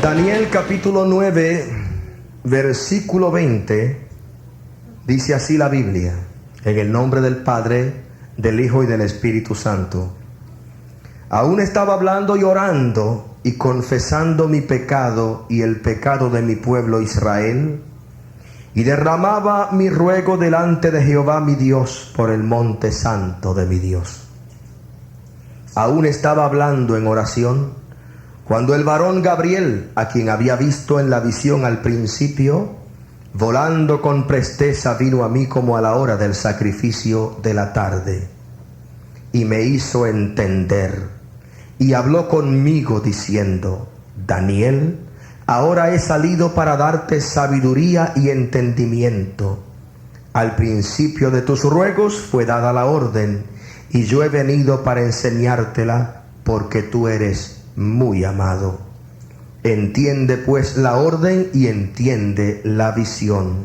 Daniel capítulo 9, versículo 20, dice así la Biblia: en el nombre del Padre, del Hijo y del Espíritu Santo. Aún estaba hablando y orando y confesando mi pecado y el pecado de mi pueblo Israel, y derramaba mi ruego delante de Jehová mi Dios por el monte santo de mi Dios. Aún estaba hablando en oración, cuando el varón Gabriel, a quien había visto en la visión al principio, volando con presteza vino a mí como a la hora del sacrificio de la tarde, y me hizo entender, y habló conmigo diciendo: Daniel, ahora he salido para darte sabiduría y entendimiento. Al principio de tus ruegos fue dada la orden, y yo he venido para enseñártela, porque tú eres muy amado. Entiende pues la orden y entiende la visión.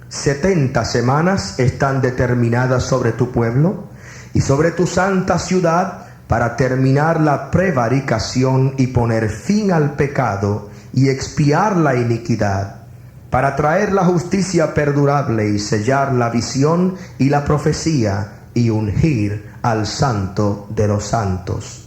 70 semanas están determinadas sobre tu pueblo y sobre tu santa ciudad, para terminar la prevaricación y poner fin al pecado y expiar la iniquidad, para traer la justicia perdurable y sellar la visión y la profecía y ungir al santo de los santos.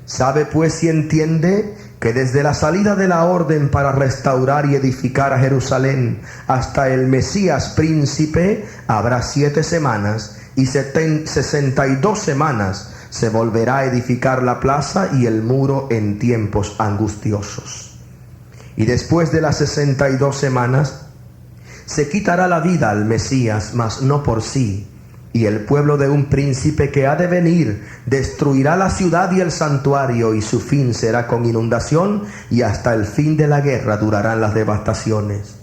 Sabe pues y entiende que desde la salida de la orden para restaurar y edificar a Jerusalén hasta el Mesías príncipe habrá 7 semanas, y 62 semanas se volverá a edificar la plaza y el muro en tiempos angustiosos. Y después de las 62 semanas se quitará la vida al Mesías, mas no por sí, y el pueblo de un príncipe que ha de venir destruirá la ciudad y el santuario, y su fin será con inundación, y hasta el fin de la guerra durarán las devastaciones.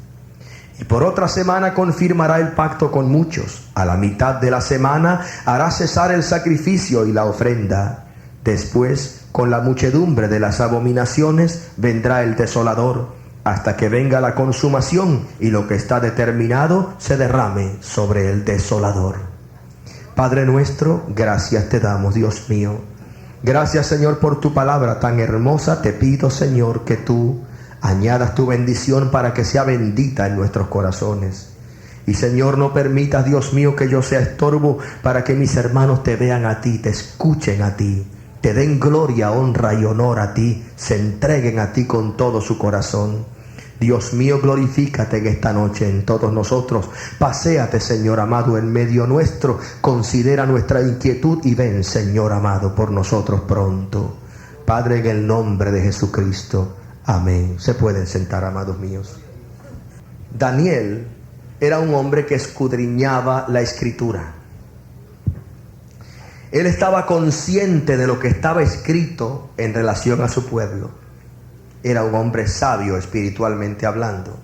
Y por otra semana confirmará el pacto con muchos. A la mitad de la semana hará cesar el sacrificio y la ofrenda. Después, con la muchedumbre de las abominaciones, vendrá el desolador, hasta que venga la consumación y lo que está determinado se derrame sobre el desolador. Padre nuestro, gracias te damos, Dios mío. Gracias, Señor, por tu palabra tan hermosa. Te pido, Señor, que tú añadas tu bendición para que sea bendita en nuestros corazones. Y, Señor, no permitas, Dios mío, que yo sea estorbo para que mis hermanos te vean a ti, te escuchen a ti, te den gloria, honra y honor a ti, se entreguen a ti con todo su corazón. Dios mío, glorifícate en esta noche en todos nosotros. Paséate, Señor amado, en medio nuestro. Considera nuestra inquietud y ven, Señor amado, por nosotros pronto. Padre, en el nombre de Jesucristo. Amén. Se pueden sentar, amados míos. Daniel era un hombre que escudriñaba la Escritura. Él estaba consciente de lo que estaba escrito en relación a su pueblo. Era un hombre sabio espiritualmente hablando.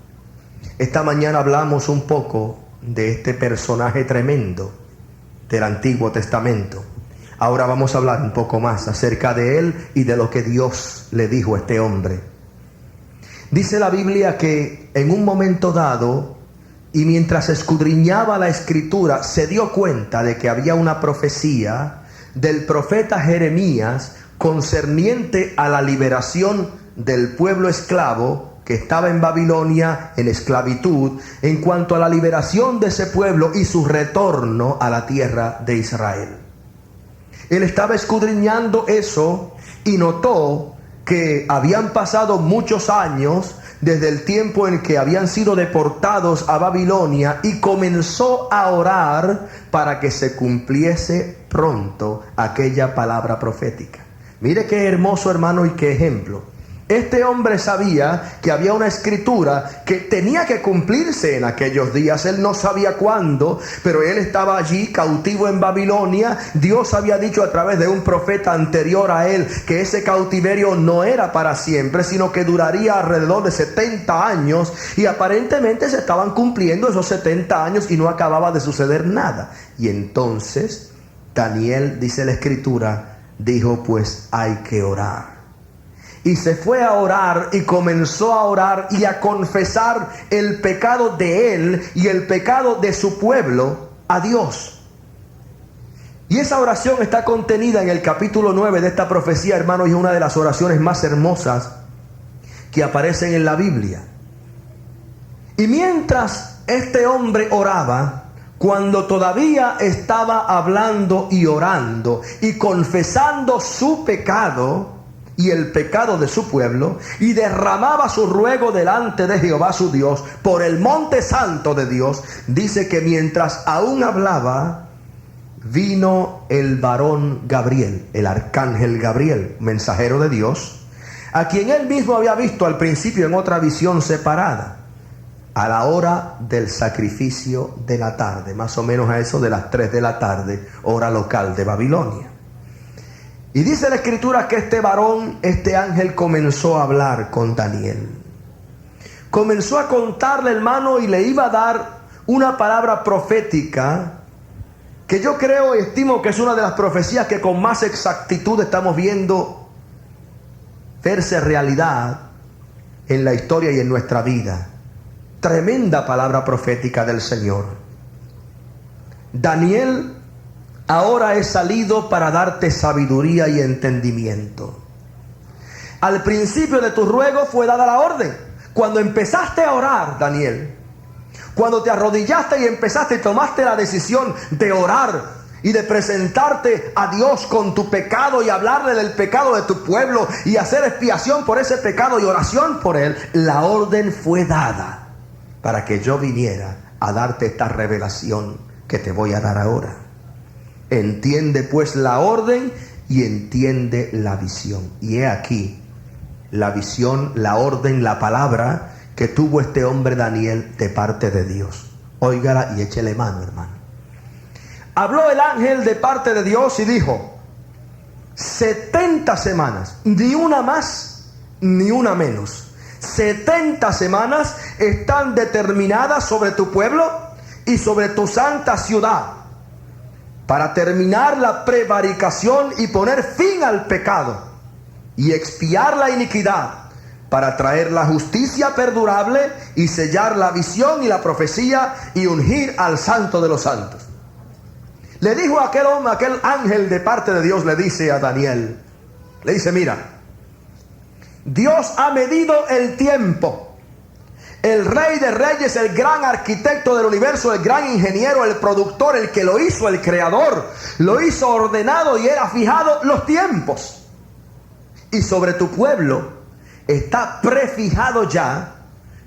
Esta mañana hablamos un poco de este personaje tremendo del Antiguo Testamento. Ahora vamos a hablar un poco más acerca de él y de lo que Dios le dijo a este hombre. Dice la Biblia que en un momento dado, y mientras escudriñaba la Escritura, se dio cuenta de que había una profecía del profeta Jeremías concerniente a la liberación del pueblo esclavo que estaba en Babilonia en esclavitud, en cuanto a la liberación de ese pueblo y su retorno a la tierra de Israel. Él estaba escudriñando eso y notó que habían pasado muchos años desde el tiempo en que habían sido deportados a Babilonia, y comenzó a orar para que se cumpliese pronto aquella palabra profética. Mire qué hermoso, hermano, y qué ejemplo. Este hombre sabía que había una escritura que tenía que cumplirse en aquellos días. Él no sabía cuándo, pero él estaba allí cautivo en Babilonia. Dios había dicho a través de un profeta anterior a él que ese cautiverio no era para siempre, sino que duraría alrededor de 70 años. Y aparentemente se estaban cumpliendo esos 70 años y no acababa de suceder nada. Y entonces Daniel, dice la escritura, dijo: pues hay que orar. Y se fue a orar y comenzó a orar y a confesar el pecado de él y el pecado de su pueblo a Dios. Y esa oración está contenida en el capítulo 9 de esta profecía, hermanos, y es una de las oraciones más hermosas que aparecen en la Biblia. Y mientras este hombre oraba, cuando todavía estaba hablando y orando y confesando su pecado y el pecado de su pueblo, y derramaba su ruego delante de Jehová su Dios por el monte santo de Dios, dice que mientras aún hablaba, vino el varón Gabriel, el arcángel Gabriel, mensajero de Dios, a quien él mismo había visto al principio en otra visión separada, a la hora del sacrificio de la tarde, más o menos a eso de las 3 de la tarde, hora local de Babilonia. Y dice la escritura que este varón, este ángel, comenzó a hablar con Daniel. Comenzó a contarle, hermano, y le iba a dar una palabra profética que yo creo y estimo que es una de las profecías que con más exactitud estamos viendo verse realidad en la historia y en nuestra vida. Tremenda palabra profética del Señor. Daniel, ahora he salido para darte sabiduría y entendimiento. Al principio de tu ruego fue dada la orden. Cuando empezaste a orar, Daniel, cuando te arrodillaste y empezaste y tomaste la decisión de orar y de presentarte a Dios con tu pecado y hablarle del pecado de tu pueblo y hacer expiación por ese pecado y oración por él, la orden fue dada para que yo viniera a darte esta revelación que te voy a dar ahora. Entiende pues la orden y entiende la visión. Y he aquí la visión, la orden, la palabra que tuvo este hombre Daniel de parte de Dios. Óigala y échele mano, hermano. Habló el ángel de parte de Dios y dijo: 70 semanas, ni una más ni una menos. 70 semanas están determinadas sobre tu pueblo y sobre tu santa ciudad, para terminar la prevaricación y poner fin al pecado y expiar la iniquidad, para traer la justicia perdurable y sellar la visión y la profecía y ungir al santo de los santos. Le dijo aquel hombre, aquel ángel de parte de Dios, le dice a Daniel, le dice: mira, Dios ha medido el tiempo. El Rey de Reyes, el gran arquitecto del universo, el gran ingeniero, el productor, el que lo hizo, el creador, lo hizo ordenado y era fijado los tiempos. Y sobre tu pueblo está prefijado ya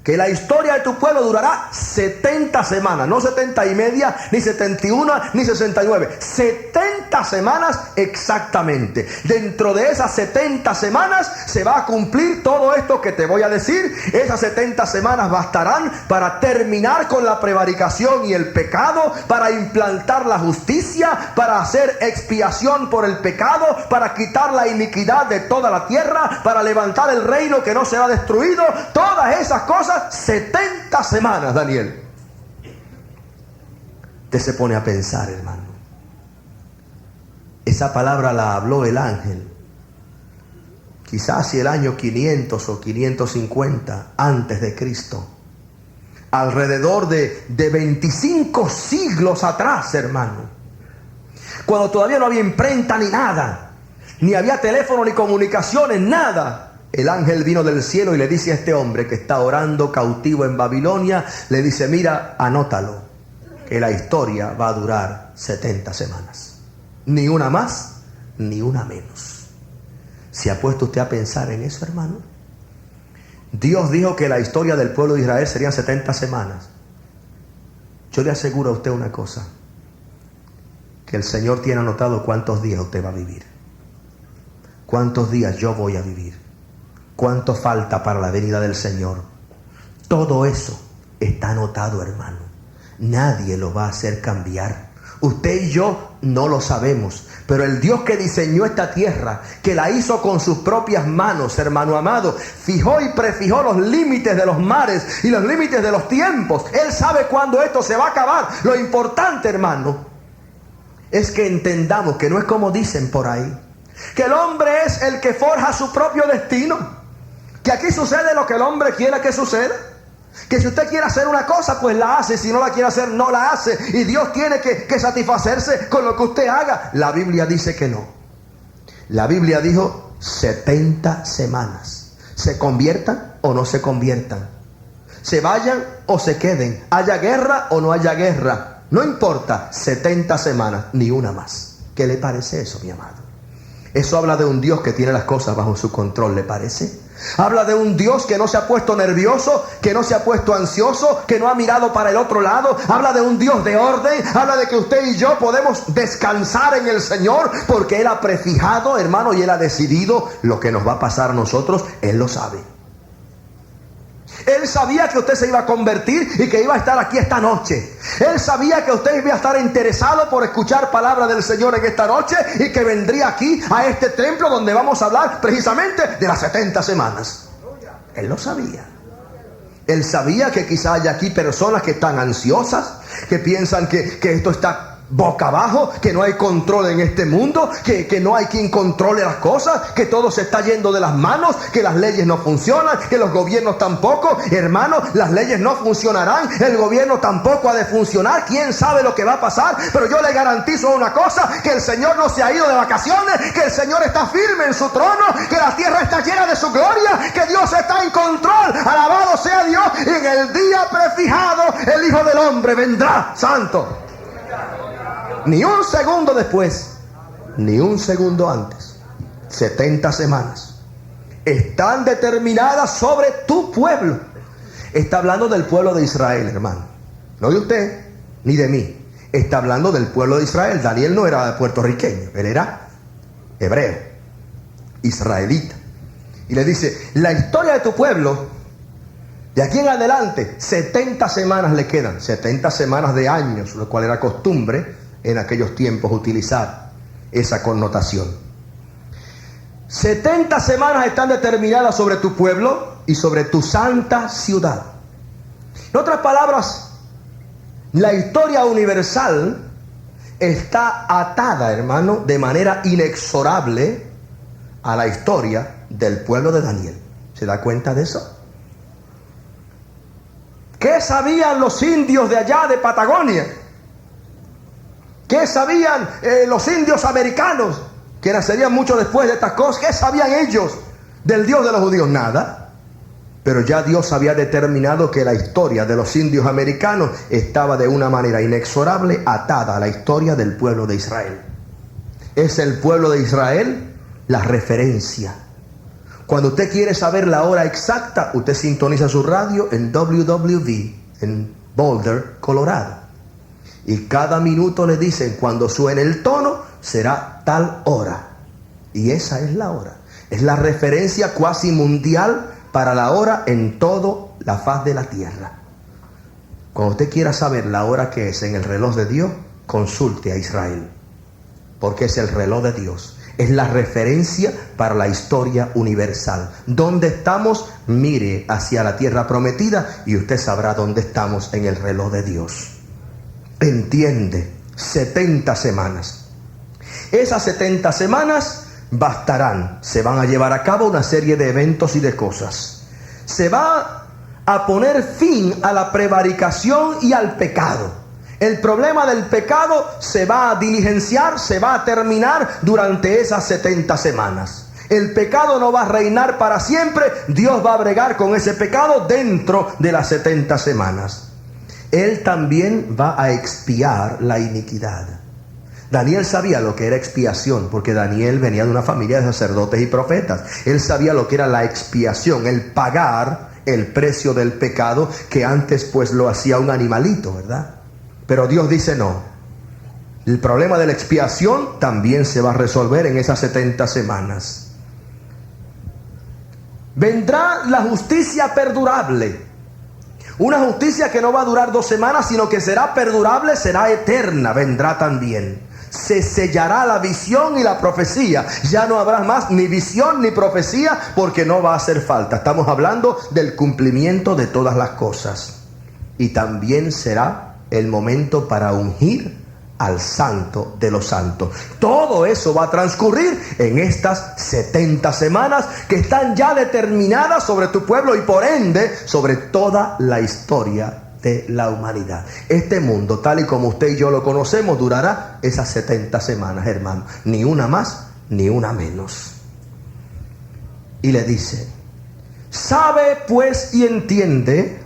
que la historia de tu pueblo durará 70 semanas, no 70 y media, ni 71, ni 69, 70 semanas exactamente. Dentro de esas 70 semanas se va a cumplir todo esto que te voy a decir. Esas 70 semanas bastarán para terminar con la prevaricación y el pecado, para implantar la justicia, para hacer expiación por el pecado, para quitar la iniquidad de toda la tierra, para levantar el reino que no será destruido. Todas esas cosas, 70 semanas, Daniel. Usted se pone a pensar, hermano. Esa palabra la habló el ángel quizás hacia el año 500 o 550 antes de Cristo. Alrededor de 25 siglos atrás, hermano. Cuando todavía no había imprenta ni nada, ni había teléfono ni comunicaciones, nada. El ángel vino del cielo y le dice a este hombre que está orando cautivo en Babilonia, le dice: mira, anótalo, que la historia va a durar 70 semanas. Ni una más, ni una menos. ¿Se ha puesto usted a pensar en eso, hermano? Dios dijo que la historia del pueblo de Israel serían 70 semanas. Yo le aseguro a usted una cosa, que el Señor tiene anotado cuántos días usted va a vivir. Cuántos días yo voy a vivir. ¿Cuánto falta para la venida del Señor? Todo eso está anotado, hermano. Nadie lo va a hacer cambiar. Usted y yo no lo sabemos, pero el Dios que diseñó esta tierra, que la hizo con sus propias manos, hermano amado, fijó y prefijó los límites de los mares y los límites de los tiempos. Él sabe cuándo esto se va a acabar. Lo importante, hermano, es que entendamos que no es como dicen por ahí, que el hombre es el que forja su propio destino. Que aquí sucede lo que el hombre quiera que suceda. Que si usted quiere hacer una cosa, pues la hace. Si no la quiere hacer, no la hace. Y Dios tiene que satisfacerse con lo que usted haga. La Biblia dice que no. La Biblia dijo 70 semanas. Se conviertan o no se conviertan, se vayan o se queden, haya guerra o no haya guerra, no importa, 70 semanas, ni una más. ¿Qué le parece eso, mi amado? Eso habla de un Dios que tiene las cosas bajo su control, ¿le parece? Habla de un Dios que no se ha puesto nervioso, que no se ha puesto ansioso, que no ha mirado para el otro lado. Habla de un Dios de orden. Habla de que usted y yo podemos descansar en el Señor, porque Él ha prefijado, hermano, y Él ha decidido lo que nos va a pasar a nosotros. Él lo sabe. Él sabía que usted se iba a convertir y que iba a estar aquí esta noche. Él sabía que usted iba a estar interesado por escuchar palabra del Señor en esta noche y que vendría aquí a este templo donde vamos a hablar precisamente de las 70 semanas. Él lo sabía. Él sabía que quizá haya aquí personas que están ansiosas, que piensan que esto está boca abajo, que no hay control en este mundo, que no hay quien controle las cosas, que todo se está yendo de las manos, que las leyes no funcionan, que los gobiernos tampoco. Hermano, las leyes no funcionarán, el gobierno tampoco ha de funcionar, quién sabe lo que va a pasar, pero yo le garantizo una cosa, que el Señor no se ha ido de vacaciones, que el Señor está firme en su trono, que la tierra está llena de su gloria, que Dios está en control. Alabado sea Dios. Y en el día prefijado el Hijo del Hombre vendrá, santo. Ni un segundo después, ni un segundo antes. 70 semanas están determinadas sobre tu pueblo. Está hablando del pueblo de Israel, hermano. No de usted, ni de mí. Está hablando del pueblo de Israel. Daniel no era puertorriqueño, él era hebreo, israelita. Y le dice, la historia de tu pueblo, de aquí en adelante, 70 semanas le quedan. 70 semanas de años, lo cual era costumbre en aquellos tiempos utilizar esa connotación. 70 semanas están determinadas sobre tu pueblo y sobre tu santa ciudad. En otras palabras, la historia universal está atada, hermano, de manera inexorable a la historia del pueblo de Daniel. ¿Se da cuenta de eso? ¿Qué sabían los indios de allá de Patagonia? ¿Qué sabían los indios americanos, que nacerían mucho después de estas cosas? ¿Qué sabían ellos del Dios de los judíos? Nada. Pero ya Dios había determinado que la historia de los indios americanos estaba de una manera inexorable atada a la historia del pueblo de Israel. Es el pueblo de Israel la referencia. Cuando usted quiere saber la hora exacta, usted sintoniza su radio en WWV, en Boulder, Colorado. Y cada minuto le dicen, cuando suene el tono, será tal hora. Y esa es la hora. Es la referencia cuasi mundial para la hora en toda la faz de la tierra. Cuando usted quiera saber la hora que es en el reloj de Dios, consulte a Israel. Porque es el reloj de Dios. Es la referencia para la historia universal. ¿Dónde estamos? Mire hacia la tierra prometida y usted sabrá dónde estamos en el reloj de Dios. Entiende, 70 semanas. Esas 70 semanas bastarán. Se van a llevar a cabo una serie de eventos y de cosas. Se va a poner fin a la prevaricación y al pecado. El problema del pecado se va a diligenciar, se va a terminar durante esas 70 semanas. El pecado no va a reinar para siempre. Dios va a bregar con ese pecado dentro de las 70 semanas. Él también va a expiar la iniquidad. Daniel sabía lo que era expiación, porque Daniel venía de una familia de sacerdotes y profetas. Él sabía lo que era la expiación, el pagar el precio del pecado, que antes pues lo hacía un animalito, ¿verdad? Pero Dios dice no. El problema de la expiación también se va a resolver en esas 70 semanas. Vendrá la justicia perdurable. Una justicia que no va a durar 2 semanas, sino que será perdurable, será eterna, vendrá también. Se sellará la visión y la profecía. Ya no habrá más ni visión ni profecía, porque no va a hacer falta. Estamos hablando del cumplimiento de todas las cosas. Y también será el momento para ungir al santo de los santos. Todo eso va a transcurrir en estas 70 semanas que están ya determinadas sobre tu pueblo y por ende sobre toda la historia de la humanidad. Este mundo, tal y como usted y yo lo conocemos, durará esas 70 semanas, hermano. Ni una más, ni una menos. Y le dice, sabe pues y entiende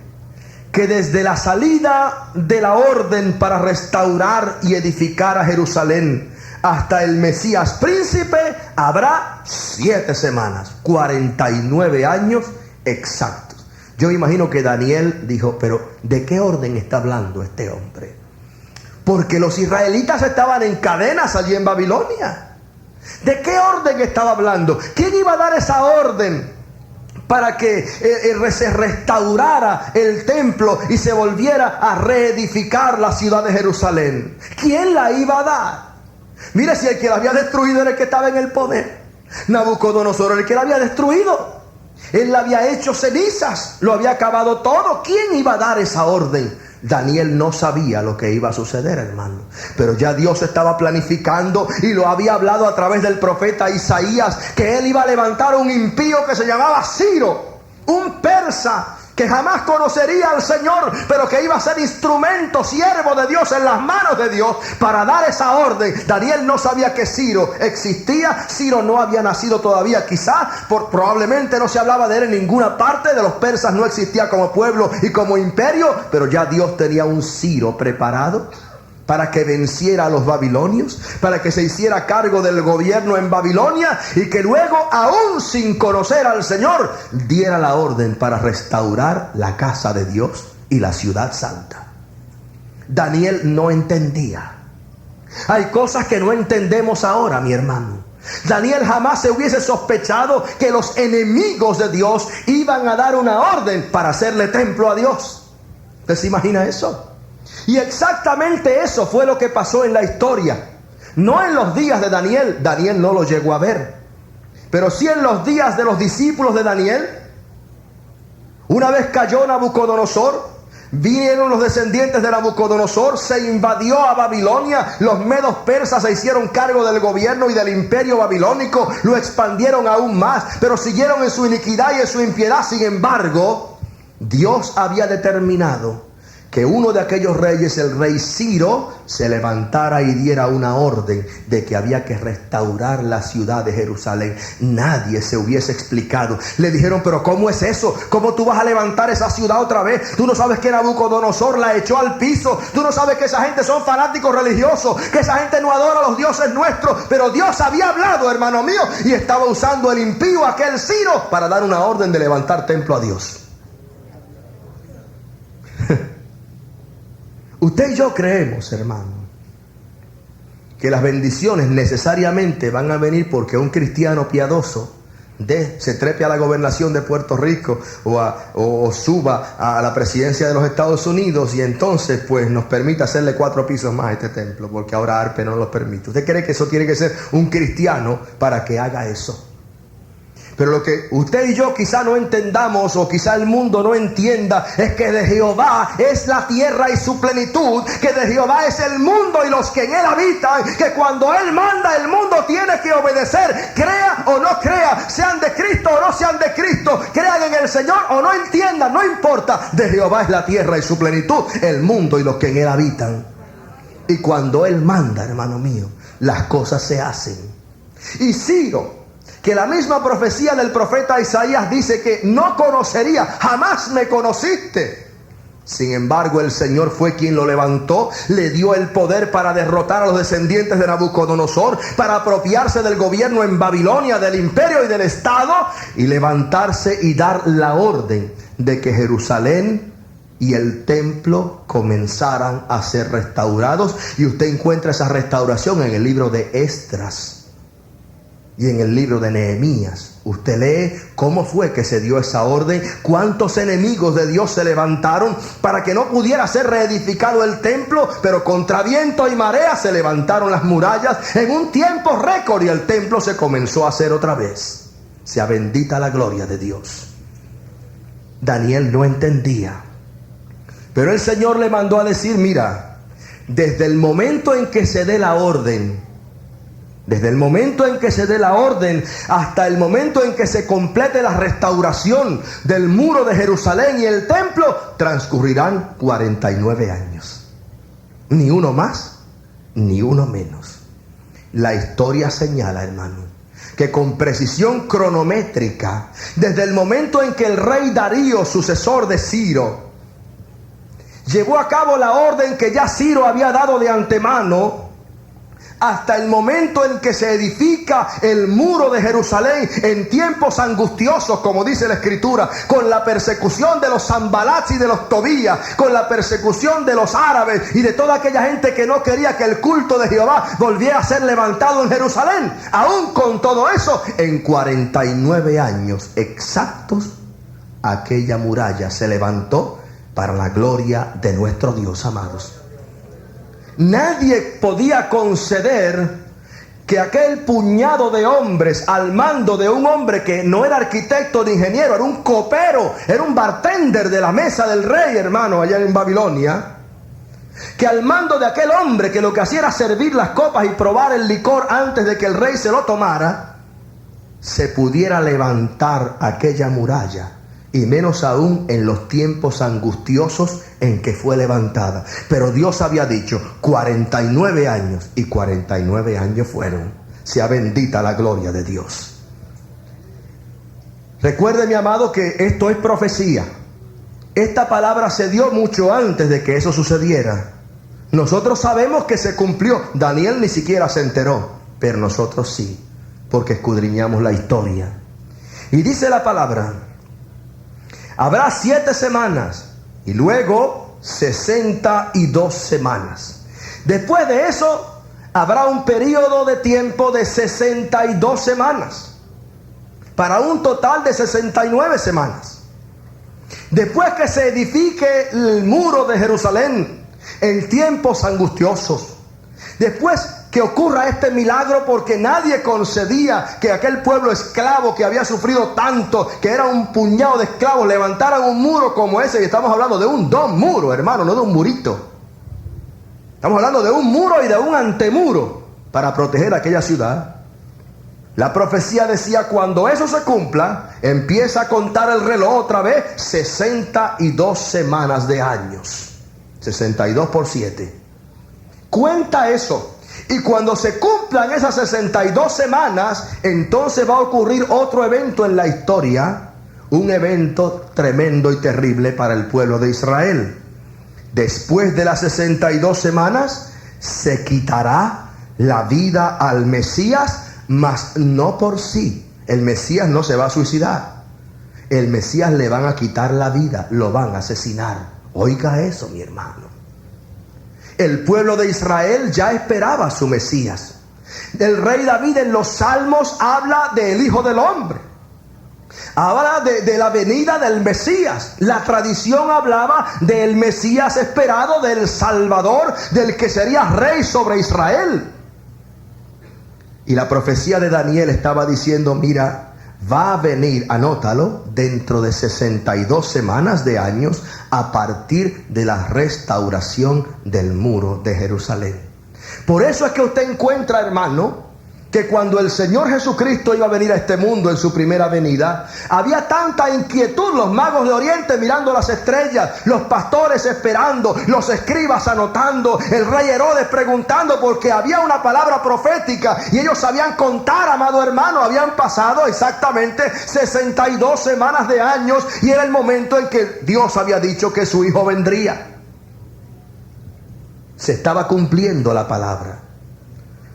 que desde la salida de la orden para restaurar y edificar a Jerusalén hasta el Mesías príncipe habrá 7 semanas, 49 años exactos. Yo imagino que Daniel dijo, pero ¿de qué orden está hablando este hombre? Porque los israelitas estaban en cadenas allí en Babilonia. ¿De qué orden estaba hablando? ¿Quién iba a dar esa orden para que se restaurara el templo y se volviera a reedificar la ciudad de Jerusalén? ¿Quién la iba a dar? Mire, si el que la había destruido era el que estaba en el poder. Nabucodonosor era el que la había destruido. Él la había hecho cenizas, lo había acabado todo. ¿Quién iba a dar esa orden? Daniel no sabía lo que iba a suceder, hermano. Pero ya Dios estaba planificando y lo había hablado a través del profeta Isaías, que él iba a levantar un impío que se llamaba Ciro, un persa que jamás conocería al Señor, pero que iba a ser instrumento, siervo de Dios en las manos de Dios para dar esa orden. Daniel no sabía que Ciro existía. Ciro no había nacido todavía, quizá probablemente no se hablaba de él en ninguna parte. De los persas no existía como pueblo y como imperio, pero ya Dios tenía un Ciro preparado para que venciera a los babilonios, para que se hiciera cargo del gobierno en Babilonia y que luego, aún sin conocer al Señor, diera la orden para restaurar la casa de Dios y la ciudad santa. Daniel no entendía. Hay cosas que no entendemos ahora, mi hermano. Daniel jamás se hubiese sospechado que los enemigos de Dios iban a dar una orden para hacerle templo a Dios. ¿Usted se imagina eso? Y exactamente eso fue lo que pasó en la historia. No en los días de Daniel, Daniel no lo llegó a ver, pero sí en los días de los discípulos de Daniel. Una vez cayó Nabucodonosor, vinieron los descendientes de Nabucodonosor, se invadió a Babilonia, los medos persas se hicieron cargo del gobierno y del imperio babilónico, lo expandieron aún más, pero siguieron en su iniquidad y en su impiedad. Sin embargo, Dios había determinado que uno de aquellos reyes, el rey Ciro, se levantara y diera una orden de que había que restaurar la ciudad de Jerusalén. Nadie se hubiese explicado. Le dijeron, pero ¿cómo es eso? ¿Cómo tú vas a levantar esa ciudad otra vez? Tú no sabes que Nabucodonosor la echó al piso. Tú no sabes que esa gente son fanáticos religiosos, que esa gente no adora a los dioses nuestros. Pero Dios había hablado, hermano mío, y estaba usando el impío, aquel Ciro, para dar una orden de levantar templo a Dios. Usted y yo creemos, hermano, que las bendiciones necesariamente van a venir porque un cristiano piadoso se trepe a la gobernación de Puerto Rico o suba a la presidencia de los Estados Unidos y entonces pues nos permita hacerle 4 pisos más a este templo, porque ahora ARPE no lo permite. ¿Usted cree que eso tiene que ser un cristiano para que haga eso? Pero lo que usted y yo quizá no entendamos, o quizá el mundo no entienda, es que de Jehová es la tierra y su plenitud, que de Jehová es el mundo y los que en él habitan, que cuando él manda el mundo tiene que obedecer, crea o no crea, sean de Cristo o no sean de Cristo, crean en el Señor o no entiendan, no importa. De Jehová es la tierra y su plenitud, el mundo y los que en él habitan. Y cuando él manda, hermano mío, las cosas se hacen. Y Ciro, que la misma profecía del profeta Isaías dice que no conocería, jamás me conociste. Sin embargo, el Señor fue quien lo levantó, le dio el poder para derrotar a los descendientes de Nabucodonosor, para apropiarse del gobierno en Babilonia, del imperio y del Estado, y levantarse y dar la orden de que Jerusalén y el templo comenzaran a ser restaurados. Y usted encuentra esa restauración en el libro de Esdras y en el libro de Nehemías. Usted lee cómo fue que se dio esa orden, cuántos enemigos de Dios se levantaron para que no pudiera ser reedificado el templo, pero contra viento y marea se levantaron las murallas en un tiempo récord y el templo se comenzó a hacer otra vez. Sea bendita la gloria de Dios. Daniel no entendía, pero el Señor le mandó a decir, mira, desde el momento en que se dé la orden, desde el momento en que se dé la orden hasta el momento en que se complete la restauración del muro de Jerusalén y el templo, transcurrirán 49 años. Ni uno más, ni uno menos. La historia señala, hermano, que con precisión cronométrica, desde el momento en que el rey Darío, sucesor de Ciro, llevó a cabo la orden que ya Ciro había dado de antemano, hasta el momento en que se edifica el muro de Jerusalén en tiempos angustiosos, como dice la Escritura, con la persecución de los Sanbalats y de los Tobías, con la persecución de los árabes y de toda aquella gente que no quería que el culto de Jehová volviera a ser levantado en Jerusalén. Aún con todo eso, en 49 años exactos, aquella muralla se levantó para la gloria de nuestro Dios, amados. Nadie podía conceder que aquel puñado de hombres al mando de un hombre que no era arquitecto ni ingeniero, era un copero, era un bartender de la mesa del rey, hermano, allá en Babilonia, que al mando de aquel hombre que lo que hacía era servir las copas y probar el licor antes de que el rey se lo tomara, se pudiera levantar aquella muralla, y menos aún en los tiempos angustiosos en que fue levantada. Pero Dios había dicho 49 años, y 49 años fueron. Sea bendita la gloria de Dios. Recuerde, mi amado, que esto es profecía. Esta palabra se dio mucho antes de que eso sucediera. Nosotros sabemos que se cumplió. Daniel ni siquiera se enteró, pero nosotros sí, porque escudriñamos la historia. Y dice la palabra: habrá 7 semanas y luego 62 semanas. Después de eso habrá un periodo de tiempo de 62 semanas, para un total de 69 semanas. Después que se edifique el muro de Jerusalén en tiempos angustiosos, después que ocurra este milagro, porque nadie concedía que aquel pueblo esclavo que había sufrido tanto, que era un puñado de esclavos, levantaran un muro como ese. Y estamos hablando de un muro, hermano, no de un murito. Estamos hablando de un muro y de un antemuro para proteger aquella ciudad. La profecía decía: cuando eso se cumpla, empieza a contar el reloj otra vez, 62 semanas de años. 62 por 7. Cuenta eso. Y cuando se cumplan esas 62 semanas, entonces va a ocurrir otro evento en la historia, un evento tremendo y terrible para el pueblo de Israel. Después de las 62 semanas, se quitará la vida al Mesías, mas no por sí. El Mesías no se va a suicidar. El Mesías le van a quitar la vida, lo van a asesinar. Oiga eso, mi hermano. El pueblo de Israel ya esperaba a su Mesías. El rey David en los Salmos habla del Hijo del Hombre. Habla de la venida del Mesías. La tradición hablaba del Mesías esperado, del Salvador, del que sería rey sobre Israel. Y la profecía de Daniel estaba diciendo: mira, va a venir, anótalo, dentro de 62 semanas de años, a partir de la restauración del muro de Jerusalén. Por eso es que usted encuentra, hermano, que cuando el Señor Jesucristo iba a venir a este mundo en su primera venida, había tanta inquietud, los magos de Oriente mirando las estrellas, los pastores esperando, los escribas anotando, el rey Herodes preguntando, porque había una palabra profética y ellos sabían contar, amado hermano. Habían pasado exactamente 62 semanas de años y era el momento en que Dios había dicho que su hijo vendría. Se estaba cumpliendo la palabra.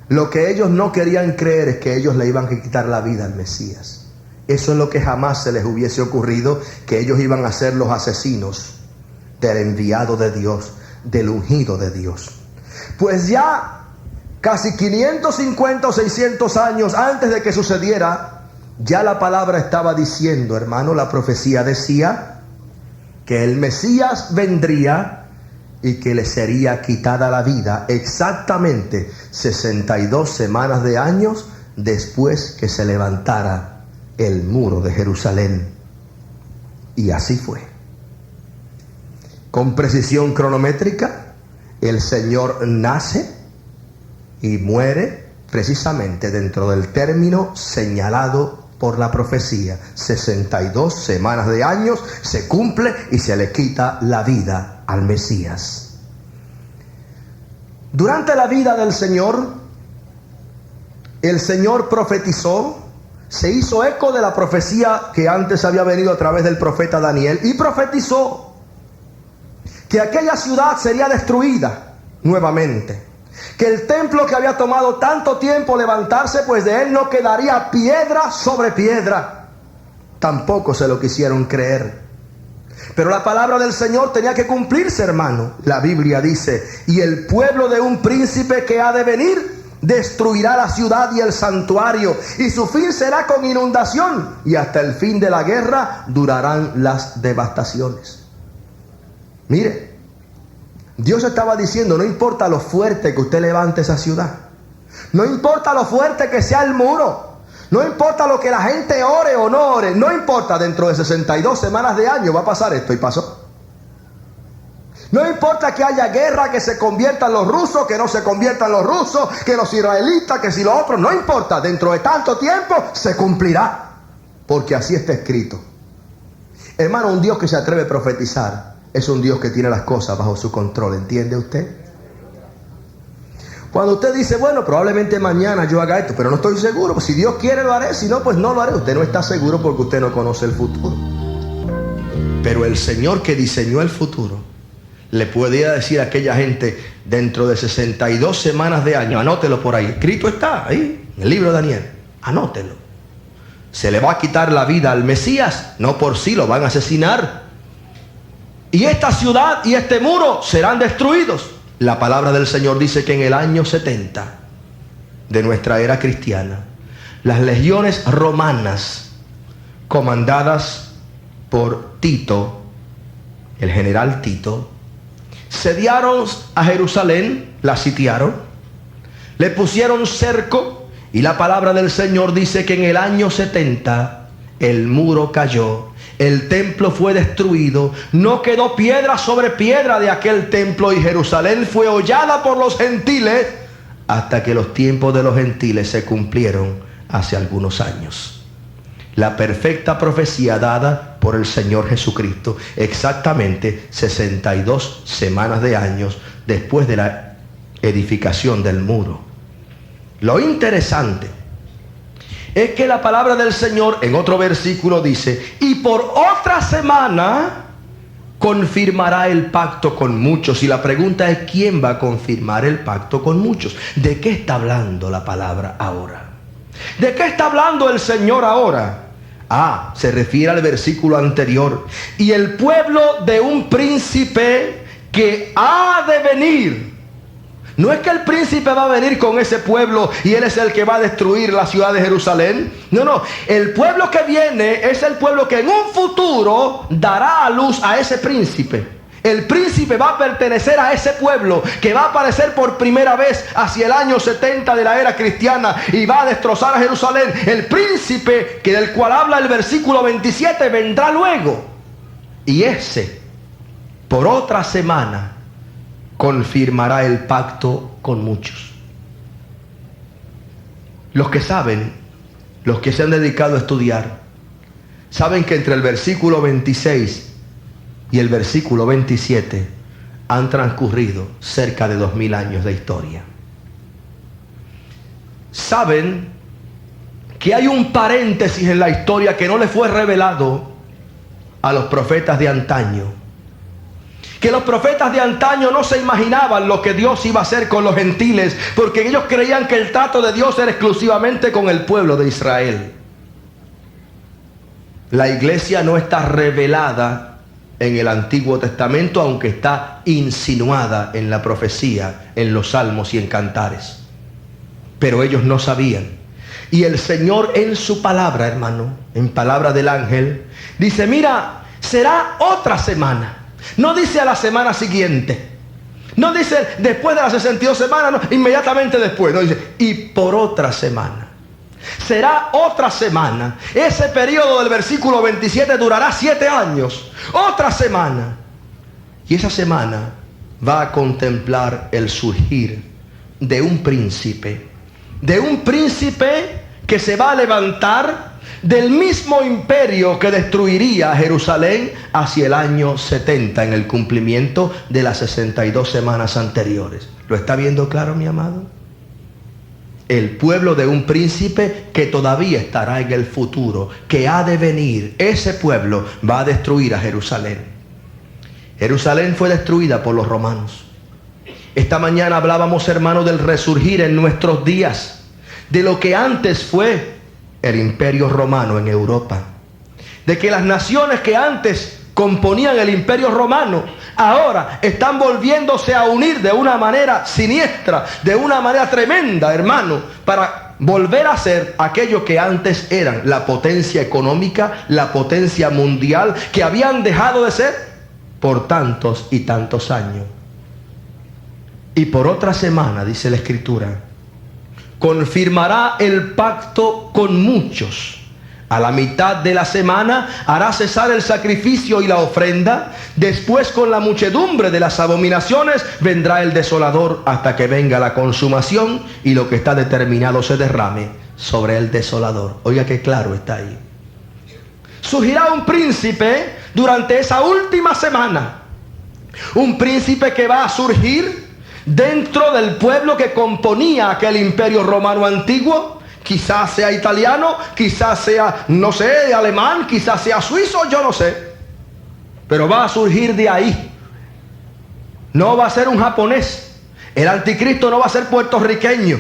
Lo que ellos no querían creer es que ellos le iban a quitar la vida al Mesías. Eso es lo que jamás se les hubiese ocurrido, que ellos iban a ser los asesinos del enviado de Dios, del ungido de Dios. Pues ya casi 550 o 600 años antes de que sucediera, ya la palabra estaba diciendo, hermano, la profecía decía que el Mesías vendría y que le sería quitada la vida exactamente 62 semanas de años después que se levantara el muro de Jerusalén. Y así fue. Con precisión cronométrica, el Señor nace y muere precisamente dentro del término señalado por la profecía. 62 semanas de años se cumple y se le quita la vida al Mesías. Durante la vida del Señor, el Señor profetizó se hizo eco de la profecía que antes había venido a través del profeta Daniel y profetizó que aquella ciudad sería destruida nuevamente, que el templo que había tomado tanto tiempo levantarse, pues de él no quedaría piedra sobre piedra. Tampoco se lo quisieron creer. Pero la palabra del Señor tenía que cumplirse, hermano. La Biblia dice: y el pueblo de un príncipe que ha de venir destruirá la ciudad y el santuario, y su fin será con inundación, y hasta el fin de la guerra durarán las devastaciones. Mire, Dios estaba diciendo: no importa lo fuerte que usted levante esa ciudad, no importa lo fuerte que sea el muro, no importa lo que la gente ore o no ore, no importa, dentro de 62 semanas de año va a pasar esto, y pasó. No importa que haya guerra, que se conviertan los rusos, que no se conviertan los rusos, que los israelitas, que si los otros, no importa, dentro de tanto tiempo se cumplirá, porque así está escrito. Hermano, un Dios que se atreve a profetizar es un Dios que tiene las cosas bajo su control, ¿entiende usted? Cuando usted dice: bueno, probablemente mañana yo haga esto, pero no estoy seguro, pues si Dios quiere lo haré, si no, pues no lo haré. Usted no está seguro porque usted no conoce el futuro. Pero el Señor que diseñó el futuro le podía decir a aquella gente: dentro de 62 semanas de año, anótelo por ahí, escrito está ahí en el libro de Daniel, anótelo, se le va a quitar la vida al Mesías, no por sí, lo van a asesinar, y esta ciudad y este muro serán destruidos. La palabra del Señor dice que en el año 70 de nuestra era cristiana, las legiones romanas, comandadas por Tito, el general Tito, sediaron a Jerusalén, la sitiaron, le pusieron cerco, y la palabra del Señor dice que en el año 70 el muro cayó, el templo fue destruido, no quedó piedra sobre piedra de aquel templo, y Jerusalén fue hollada por los gentiles hasta que los tiempos de los gentiles se cumplieron hace algunos años. La perfecta profecía dada por el Señor Jesucristo, exactamente 62 semanas de años después de la edificación del muro. Lo interesante es que la palabra del Señor en otro versículo dice: y por otra semana confirmará el pacto con muchos. Y la pregunta es: ¿quién va a confirmar el pacto con muchos? ¿De qué está hablando la palabra ahora? ¿De qué está hablando el Señor ahora? Se refiere al versículo anterior: y el pueblo de un príncipe que ha de venir. No es que el príncipe va a venir con ese pueblo y él es el que va a destruir la ciudad de Jerusalén. No, el pueblo que viene es el pueblo que en un futuro dará a luz a ese príncipe. El príncipe va a pertenecer a ese pueblo que va a aparecer por primera vez hacia el año 70 de la era cristiana y va a destrozar a Jerusalén. El príncipe del cual habla el versículo 27 vendrá luego, y ese por otra semana confirmará el pacto con muchos. Los que saben, los que se han dedicado a estudiar, saben que entre el versículo 26 y el versículo 27 han transcurrido cerca de 2000 años de historia. Saben que hay un paréntesis en la historia que no le fue revelado a los profetas de antaño. Que los profetas de antaño no se imaginaban lo que Dios iba a hacer con los gentiles, porque ellos creían que el trato de Dios era exclusivamente con el pueblo de Israel. La iglesia no está revelada en el Antiguo Testamento, aunque está insinuada en la profecía, en los salmos y en cantares. Pero ellos no sabían. Y el Señor en su palabra, hermano, en palabra del ángel, dice: mira, será otra semana. No dice a la semana siguiente, no dice después de las 62 semanas, no, inmediatamente después, no, dice: y por otra semana. Será otra semana. Ese periodo del versículo 27 durará 7 años. Otra semana. Y esa semana va a contemplar el surgir de un príncipe. De un príncipe que se va a levantar del mismo imperio que destruiría a Jerusalén hacia el año 70, en el cumplimiento de las 62 semanas anteriores. ¿Lo está viendo claro, mi amado? el pueblo de un príncipe que todavía estará en el futuro, que ha de venir. Ese pueblo va a destruir a Jerusalén. Jerusalén fue destruida por los romanos. Esta mañana hablábamos, hermanos, del resurgir en nuestros días, de lo que antes fue el imperio romano en Europa, de que las naciones que antes componían el imperio romano ahora están volviéndose a unir de una manera siniestra, de una manera tremenda, hermano, para volver a ser aquello que antes eran la potencia económica, la potencia mundial, que habían dejado de ser por tantos y tantos años. Y por otra semana, dice la Escritura, confirmará el pacto con muchos. A la mitad de la semana hará cesar el sacrificio y la ofrenda. Después, con la muchedumbre de las abominaciones, vendrá el desolador hasta que venga la consumación y lo que está determinado se derrame sobre el desolador. Oiga qué claro está ahí. Surgirá un príncipe durante esa última semana. Un príncipe que va a surgir dentro del pueblo que componía aquel imperio romano antiguo. Quizás sea italiano, quizás sea, no sé, alemán, quizás sea suizo, yo no sé. Pero va a surgir de ahí. No va a ser un japonés. El anticristo no va a ser puertorriqueño,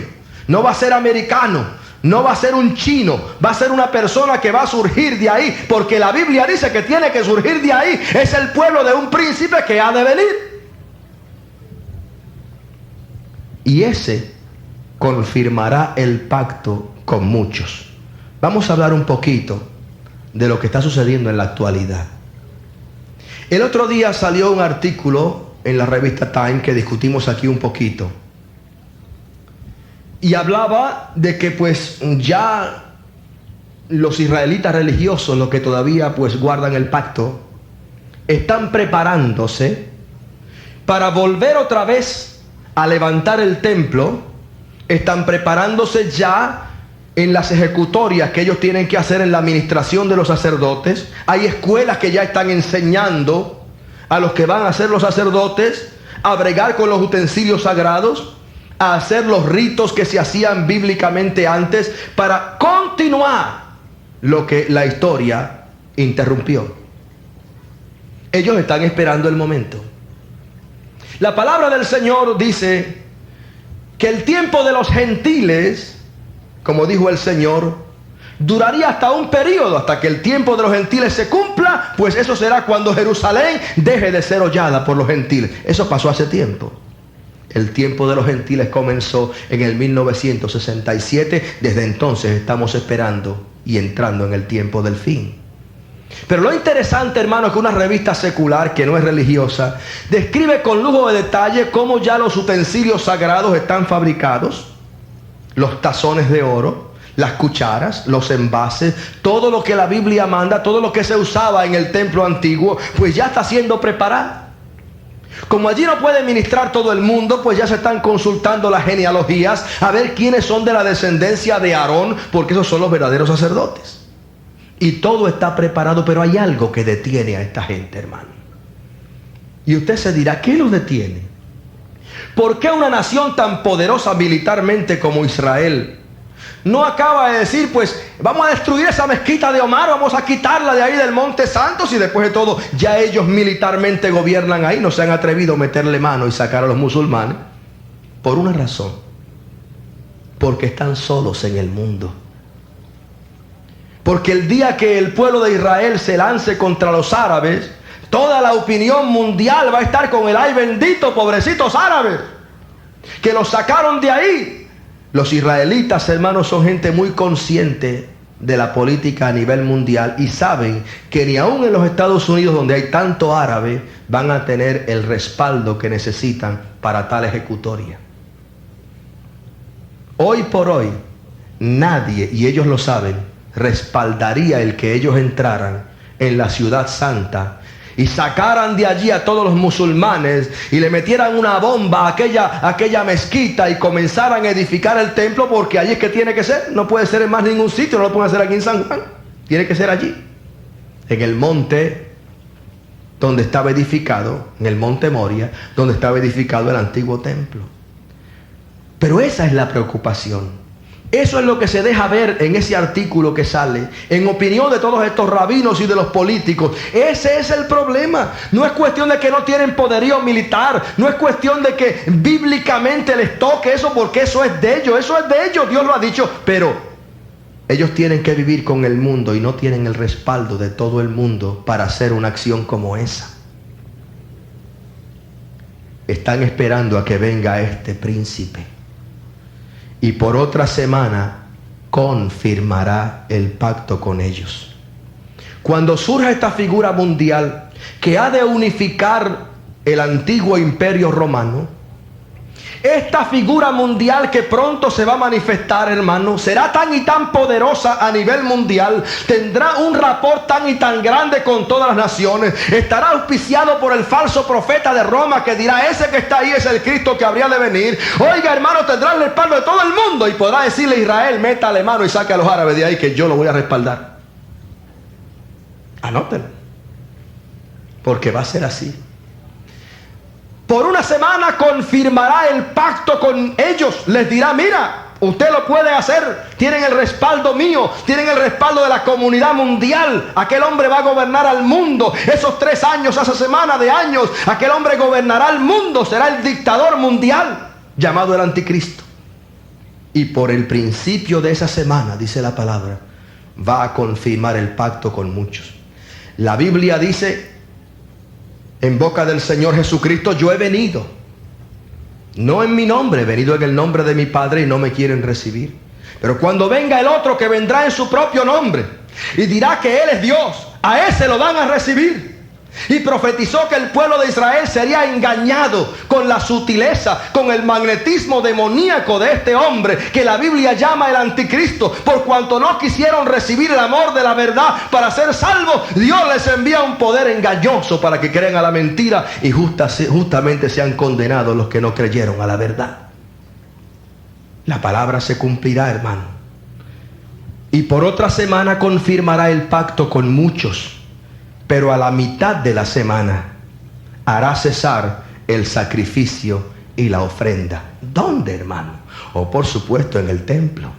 no va a ser americano, no va a ser un chino. Va a ser una persona que va a surgir de ahí, porque la Biblia dice que tiene que surgir de ahí. Es el pueblo de un príncipe que ha de venir. Y ese confirmará el pacto con muchos. Vamos a hablar un poquito de lo que está sucediendo en la actualidad. El otro día salió un artículo en la revista Time que discutimos aquí un poquito. Y hablaba de que pues ya los israelitas religiosos, los que todavía pues guardan el pacto, están preparándose para volver otra vez a levantar el templo. Están preparándose ya en las ejecutorias que ellos tienen que hacer en la administración de los sacerdotes. Hay escuelas que ya están enseñando a los que van a ser los sacerdotes a bregar con los utensilios sagrados, a hacer los ritos que se hacían bíblicamente antes, para continuar lo que la historia interrumpió. Ellos están esperando el momento. La palabra del Señor dice que el tiempo de los gentiles, como dijo el Señor, duraría hasta un periodo, hasta que el tiempo de los gentiles se cumpla, pues eso será cuando Jerusalén deje de ser hollada por los gentiles. Eso pasó hace tiempo. El tiempo de los gentiles comenzó en el 1967. Desde entonces estamos esperando y entrando en el tiempo del fin. Pero lo interesante, hermano, es que una revista secular que no es religiosa describe con lujo de detalle cómo ya los utensilios sagrados están fabricados, los tazones de oro, las cucharas, los envases, todo lo que la Biblia manda, todo lo que se usaba en el templo antiguo, pues ya está siendo preparado. Como allí no puede ministrar todo el mundo, pues ya se están consultando las genealogías a ver quiénes son de la descendencia de Aarón, porque esos son los verdaderos sacerdotes. Y todo está preparado, pero hay algo que detiene a esta gente, hermano. Y usted se dirá, ¿qué los detiene? ¿Por qué una nación tan poderosa militarmente como Israel no acaba de decir, pues vamos a destruir esa mezquita de Omar, vamos a quitarla de ahí del Monte Santo, y después de todo ya ellos militarmente gobiernan ahí? No se han atrevido a meterle mano y sacar a los musulmanes. Por una razón: porque están solos en el mundo. Porque el día que el pueblo de Israel se lance contra los árabes, toda la opinión mundial va a estar con el ay bendito, pobrecitos árabes, que los sacaron de ahí. Los israelitas, hermanos, son gente muy consciente de la política a nivel mundial y saben que ni aún en los Estados Unidos, donde hay tanto árabe, van a tener el respaldo que necesitan para tal ejecutoria. Hoy por hoy, nadie, y ellos lo saben, respaldaría el que ellos entraran en la ciudad santa y sacaran de allí a todos los musulmanes y le metieran una bomba a aquella mezquita y comenzaran a edificar el templo, porque allí es que tiene que ser. No puede ser en más ningún sitio, no lo pueden hacer aquí en San Juan, tiene que ser allí, en el monte donde estaba edificado, en el monte Moria, donde estaba edificado el antiguo templo. Pero esa es la preocupación. Eso es lo que se deja ver en ese artículo que sale. En opinión de todos estos rabinos y de los políticos, ese es el problema. No es cuestión de que no tienen poderío militar. No es cuestión de que bíblicamente les toque eso, porque eso es de ellos. Eso es de ellos, Dios lo ha dicho. Pero ellos tienen que vivir con el mundo y no tienen el respaldo de todo el mundo para hacer una acción como esa. Están esperando a que venga este príncipe. Y por otra semana confirmará el pacto con ellos. Cuando surja esta figura mundial que ha de unificar el antiguo imperio romano, esta figura mundial que pronto se va a manifestar, hermano, será tan y tan poderosa a nivel mundial, tendrá un rapport tan y tan grande con todas las naciones, estará auspiciado por el falso profeta de Roma que dirá: ese que está ahí es el Cristo que habría de venir. Oiga, hermano, tendrá el respaldo de todo el mundo y podrá decirle a Israel: métale mano y saque a los árabes de ahí, que yo lo voy a respaldar. Anótenlo, porque va a ser así. Por una semana confirmará el pacto con ellos. Les dirá: mira, usted lo puede hacer. Tienen el respaldo mío. Tienen el respaldo de la comunidad mundial. Aquel hombre va a gobernar al mundo. Esos 3 años, esa semana de años, aquel hombre gobernará al mundo. Será el dictador mundial, llamado el anticristo. Y por el principio de esa semana, dice la palabra, va a confirmar el pacto con muchos. La Biblia dice en boca del Señor Jesucristo: yo he venido, no en mi nombre, he venido en el nombre de mi Padre y no me quieren recibir. Pero cuando venga el otro, que vendrá en su propio nombre y dirá que Él es Dios, a ese lo van a recibir. Y profetizó que el pueblo de Israel sería engañado con la sutileza, con el magnetismo demoníaco de este hombre que la Biblia llama el anticristo. Por cuanto no quisieron recibir el amor de la verdad para ser salvos, Dios les envía un poder engañoso para que crean a la mentira y justamente sean condenados los que no creyeron a la verdad. La palabra se cumplirá, hermano. Y por otra semana confirmará el pacto con muchos. Pero a la mitad de la semana hará cesar el sacrificio y la ofrenda. ¿Dónde, hermano? Por supuesto en el templo.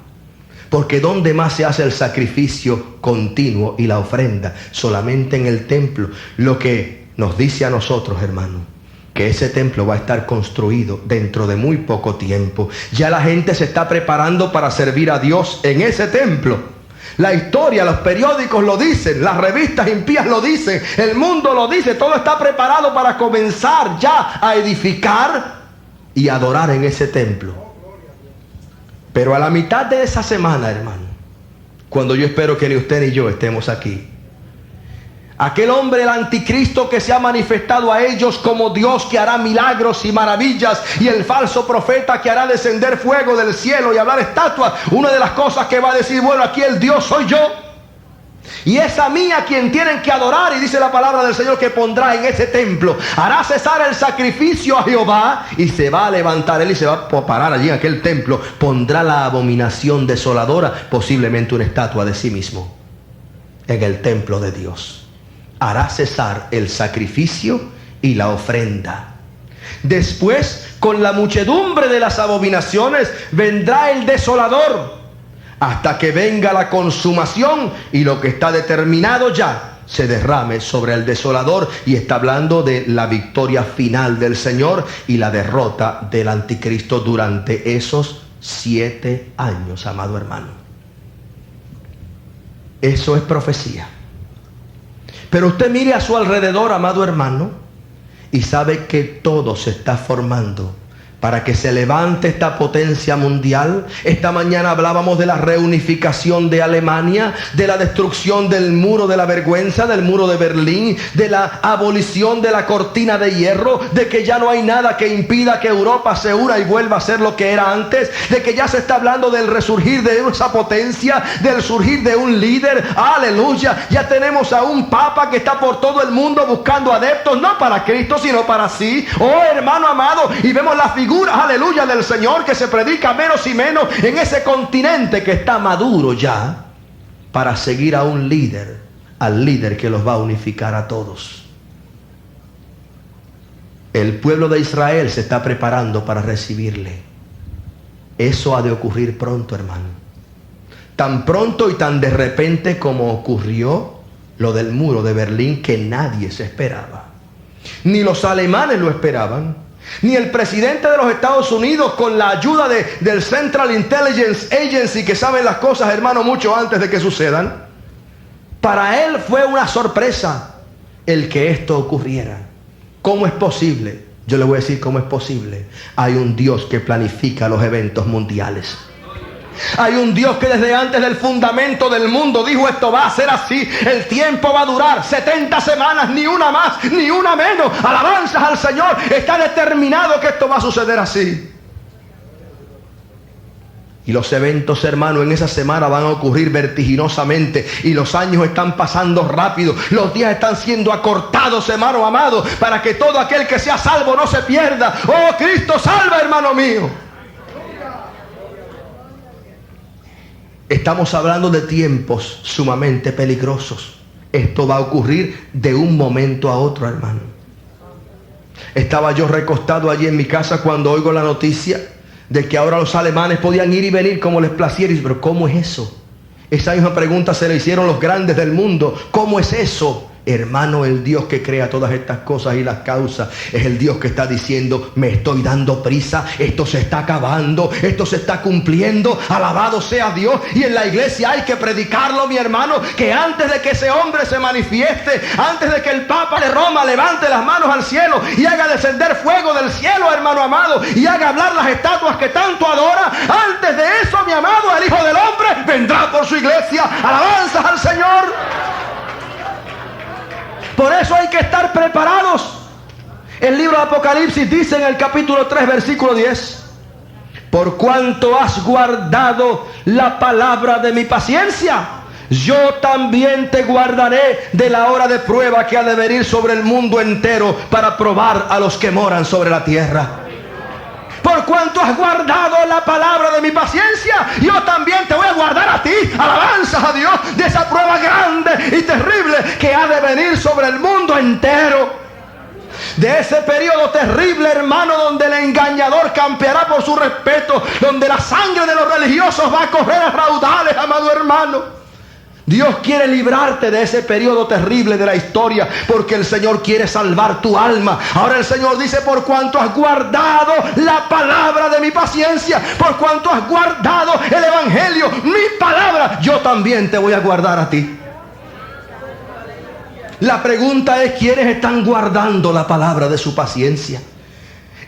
Porque ¿dónde más se hace el sacrificio continuo y la ofrenda? Solamente en el templo. Lo que nos dice a nosotros, hermano, que ese templo va a estar construido dentro de muy poco tiempo. Ya la gente se está preparando para servir a Dios en ese templo. La historia, los periódicos lo dicen, las revistas impías lo dicen, el mundo lo dice. Todo está preparado para comenzar ya a edificar y adorar en ese templo. Pero a la mitad de esa semana, hermano, cuando yo espero que ni usted ni yo estemos aquí, aquel hombre, el anticristo, que se ha manifestado a ellos como Dios que hará milagros y maravillas, y el falso profeta que hará descender fuego del cielo y hablar estatuas, una de las cosas que va a decir: bueno, aquí el Dios soy yo, y es a mí a quien tienen que adorar. Y dice la palabra del Señor que pondrá en ese templo, hará cesar el sacrificio a Jehová, y se va a levantar él y se va a parar allí en aquel templo, pondrá la abominación desoladora, posiblemente una estatua de sí mismo, en el templo de Dios. Hará cesar el sacrificio y la ofrenda. Después, con la muchedumbre de las abominaciones, vendrá el desolador, hasta que venga la consumación y lo que está determinado ya se derrame sobre el desolador. Y está hablando de la victoria final del Señor y la derrota del anticristo durante esos 7 años, amado hermano. Eso es profecía. Pero usted mire a su alrededor, amado hermano, y sabe que todo se está formando para que se levante esta potencia mundial. Esta mañana hablábamos de la reunificación de Alemania, de la destrucción del muro de la vergüenza, del muro de Berlín, de la abolición de la cortina de hierro, de que ya no hay nada que impida que Europa se una y vuelva a ser lo que era antes, de que ya se está hablando del resurgir de esa potencia, del surgir de un líder. Aleluya, ya tenemos a un papa que está por todo el mundo buscando adeptos, no para Cristo sino para sí. Oh, hermano amado, y vemos la figura, aleluya, del Señor que se predica menos y menos en ese continente que está maduro ya para seguir a un líder, al líder que los va a unificar a todos. El pueblo de Israel se está preparando para recibirle. Eso ha de ocurrir pronto, hermano. tan pronto y tan de repente como ocurrió lo del muro de Berlín, que nadie se esperaba. Ni los alemanes lo esperaban, ni el presidente de los Estados Unidos, con la ayuda del Central Intelligence Agency, que saben las cosas, hermano, mucho antes de que sucedan. Para él fue una sorpresa el que esto ocurriera. ¿Cómo es posible? Yo le voy a decir cómo es posible. Hay un Dios que planifica los eventos mundiales. Hay un Dios que desde antes del fundamento del mundo dijo: esto va a ser así, el tiempo va a durar 70 semanas, ni una más, ni una menos. Alabanzas al Señor, está determinado que esto va a suceder así. Y los eventos, hermano, en esa semana van a ocurrir vertiginosamente, y los años están pasando rápido, los días están siendo acortados, hermano amado, para que todo aquel que sea salvo no se pierda. Oh, Cristo salva, hermano mío. Estamos hablando de tiempos sumamente peligrosos. Esto va a ocurrir de un momento a otro, hermano. Estaba yo recostado allí en mi casa cuando oigo la noticia de que ahora los alemanes podían ir y venir como les placiera. Pero ¿cómo es eso? Esa misma pregunta se le hicieron los grandes del mundo. ¿Cómo es eso? Hermano, el Dios que crea todas estas cosas y las causa es el Dios que está diciendo: me estoy dando prisa, esto se está acabando, esto se está cumpliendo, alabado sea Dios. Y en la iglesia hay que predicarlo, mi hermano, que antes de que ese hombre se manifieste, antes de que el Papa de Roma levante las manos al cielo y haga descender fuego del cielo, hermano amado, y haga hablar las estatuas que tanto adora, antes de eso, mi amado, el Hijo del Hombre vendrá por su iglesia. Alabanzas al Señor. Por eso hay que estar preparados. El libro de Apocalipsis dice en el capítulo 3, versículo 10: por cuanto has guardado la palabra de mi paciencia, yo también te guardaré de la hora de prueba que ha de venir sobre el mundo entero, para probar a los que moran sobre la tierra. Por cuanto has guardado la palabra de mi paciencia, yo también te voy a guardar a ti. Alabanzas a Dios, de esa prueba grande y terrible que ha de venir sobre el mundo entero. De ese periodo terrible, hermano, donde el engañador campeará por su respeto, donde la sangre de los religiosos va a correr a raudales, amado hermano. Dios quiere librarte de ese periodo terrible de la historia, porque el Señor quiere salvar tu alma. Ahora el Señor dice: por cuanto has guardado la palabra de mi paciencia, por cuanto has guardado el evangelio, mi palabra, yo también te voy a guardar a ti. La pregunta es: ¿quiénes están guardando la palabra de su paciencia?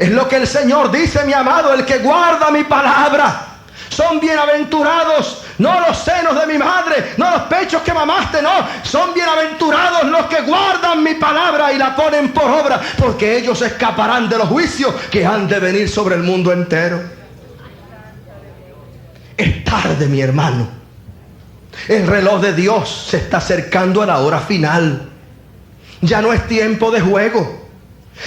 Es lo que el Señor dice, mi amado: el que guarda mi palabra. Son bienaventurados, no los senos de mi madre, no los pechos que mamaste, no. Son bienaventurados los que guardan mi palabra y la ponen por obra, porque ellos escaparán de los juicios que han de venir sobre el mundo entero. Es tarde, mi hermano. El reloj de Dios se está acercando a la hora final. Ya no es tiempo de juego.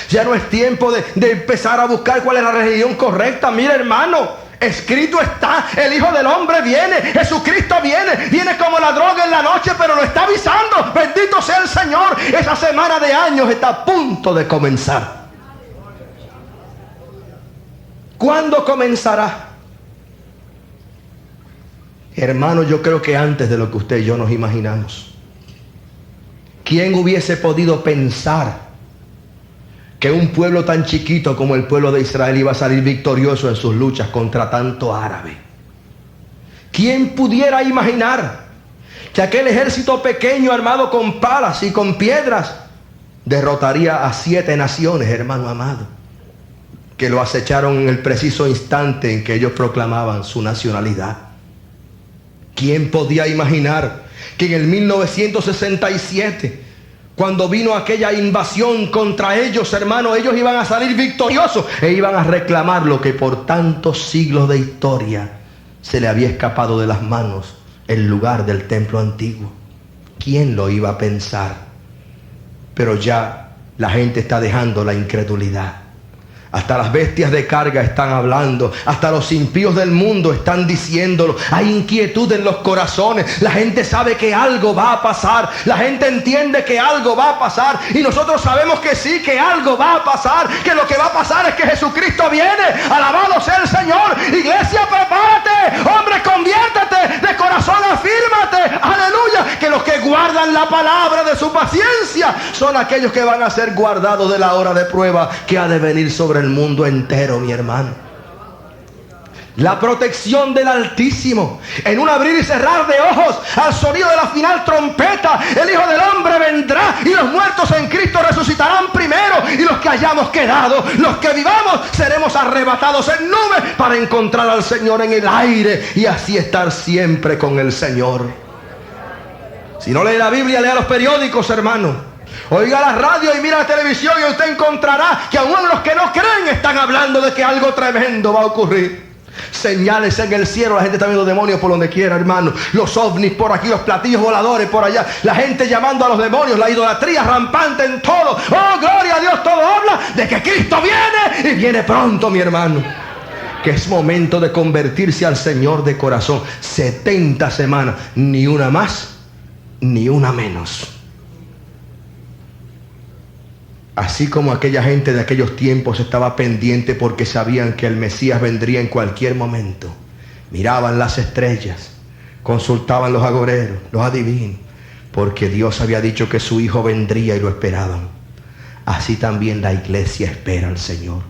Ya no es tiempo de empezar a buscar cuál es la religión correcta. Mira, hermano, escrito está: el Hijo del Hombre viene, Jesucristo viene como la droga en la noche, pero lo está avisando. Bendito sea el Señor. Esa semana de años está a punto de comenzar. ¿Cuándo comenzará? Hermano, yo creo que antes de lo que usted y yo nos imaginamos. ¿Quién hubiese podido pensar que un pueblo tan chiquito como el pueblo de Israel iba a salir victorioso en sus luchas contra tanto árabe? ¿Quién pudiera imaginar que aquel ejército pequeño, armado con palas y con piedras, derrotaría a 7 naciones, hermano amado, que lo acecharon en el preciso instante en que ellos proclamaban su nacionalidad? ¿Quién podía imaginar que en el 1967, cuando vino aquella invasión contra ellos, hermano, ellos iban a salir victoriosos e iban a reclamar lo que por tantos siglos de historia se le había escapado de las manos, el lugar del templo antiguo? ¿Quién lo iba a pensar? Pero ya la gente está dejando la incredulidad. Hasta las bestias de carga están hablando. Hasta los impíos del mundo están diciéndolo. Hay inquietud en los corazones. La gente sabe que algo va a pasar. La gente entiende que algo va a pasar. Y nosotros sabemos que sí, que algo va a pasar. Que lo que va a pasar es que Jesucristo viene. Alabado sea el Señor. Iglesia, prepárate. Hombre, conviértete de corazón corazón afírmate, aleluya, que los que guardan la palabra de su paciencia son aquellos que van a ser guardados de la hora de prueba que ha de venir sobre el mundo entero, mi hermano. La protección del Altísimo, en un abrir y cerrar de ojos, al sonido de la final trompeta, el Hijo del Hombre vendrá y los muertos en Cristo resucitarán primero, y los que hayamos quedado, los que vivamos, seremos arrebatados en nubes para encontrar al Señor en el aire y así estar siempre con el Señor. Si no lee la Biblia, lea los periódicos, hermano. Oiga la radio y mira la televisión y usted encontrará que aún los que no creen están hablando de que algo tremendo va a ocurrir. Señales en el cielo, la gente está viendo demonios por donde quiera, hermano. Los ovnis por aquí, los platillos voladores por allá, la gente llamando a los demonios, la idolatría rampante en todo. Oh, gloria a Dios, todo habla de que Cristo viene y viene pronto, mi hermano. Que es momento de convertirse al Señor de corazón. 70 semanas, ni una más, ni una menos. Así como aquella gente de aquellos tiempos estaba pendiente porque sabían que el Mesías vendría en cualquier momento. Miraban las estrellas, consultaban los agoreros, los adivinos, porque Dios había dicho que su Hijo vendría y lo esperaban. Así también la iglesia espera al Señor.